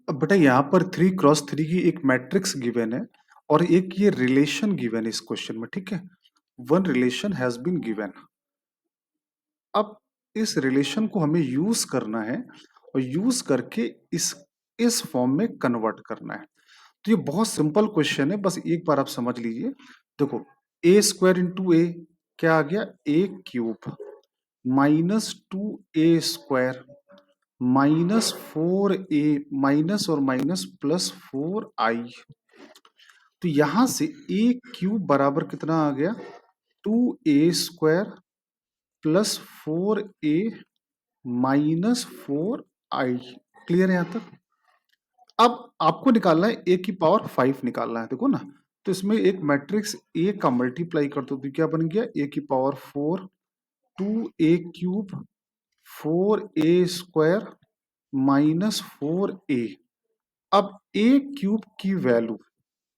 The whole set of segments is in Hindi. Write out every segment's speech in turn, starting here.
अब बेटा यहाँ पर 3 क्रॉस 3 की एक मैट्रिक्स गिवन है और एक ये रिलेशन गिवन है इस क्वेश्चन में, ठीक है। One relation has been given. अब इस रिलेशन को हमें यूज करना है और यूज करके इस फॉर्म में कन्वर्ट करना है। तो ये बहुत सिंपल क्वेश्चन है, बस एक बार आप समझ लीजिए। देखो, ए स्क्वायर इंटू ए क्या आ गया, ए क्यूब -2a² -4a माइनस और माइनस +4i। तो यहां से ए क्यूब बराबर कितना आ गया, 2a² +4a -4i। क्लियर है यहां तक। अब आपको निकालना है ए की पावर 5 निकालना है, देखो ना। तो इसमें एक मैट्रिक्स ए का मल्टीप्लाई कर दो तो क्या बन गया, ए की पावर 4 2a³ 4a² -4a। अब ए क्यूब की वैल्यू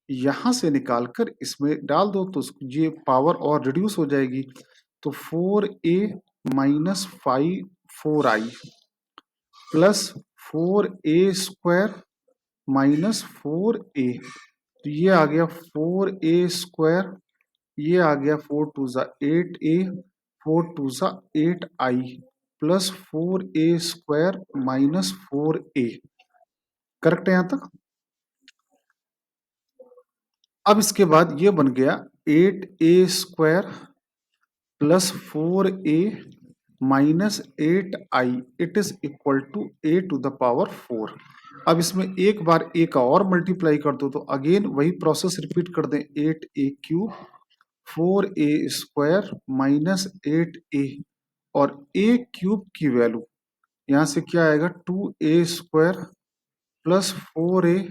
यहां से निकालकर इसमें डाल दो तो ये पावर और रिड्यूस हो जाएगी। तो 4a -4i +4a² -4a। तो ये आ गया 4a², ये आ गया 4 2 ज़ा 8a, 4 2 ज़ा 8i +4a² -4a। करेक्ट है यहां तक। अब इसके बाद ये बन गया 8a² +4a -8i, it is equal to a⁴। अब इसमें एक बार a का और मल्टीप्लाई कर दो तो अगेन वही प्रोसेस रिपीट कर दें, 8a³ 4a² -8a। और a क्यूब की वैल्यू यहां से क्या आएगा, 2a² +4a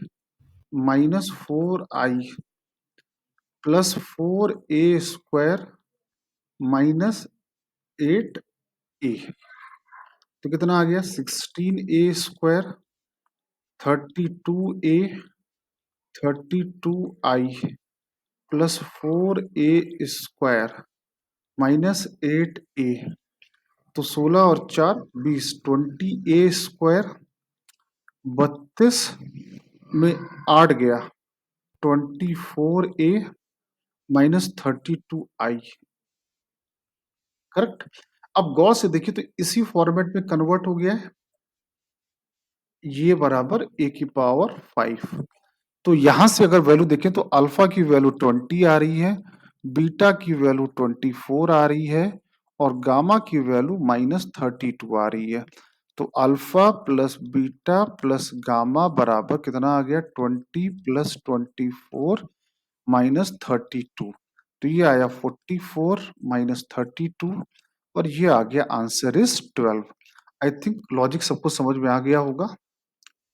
-4i +4a² -8a। तो कितना आ गया, 16a² 32a 32i +4a² -8a। तो 16 और 4 20, 20a² 32 में 8 गया, 24a -32i। करेक्ट। अब गौर से देखिए तो इसी फॉर्मेट में कन्वर्ट हो गया है, ये बराबर a की पावर 5। तो यहां से अगर वैल्यू देखें तो अल्फा की वैल्यू 20 आ रही है, बीटा की वैल्यू 24 आ रही है और गामा की वैल्यू -32 आ रही है। तो alpha plus beta plus gamma बराबर कितना आ गया, 20 + 24 -32। तो ये आया 44 -32 और ये आ गया answer is 12। I think logic सबको समझ में आ गया होगा।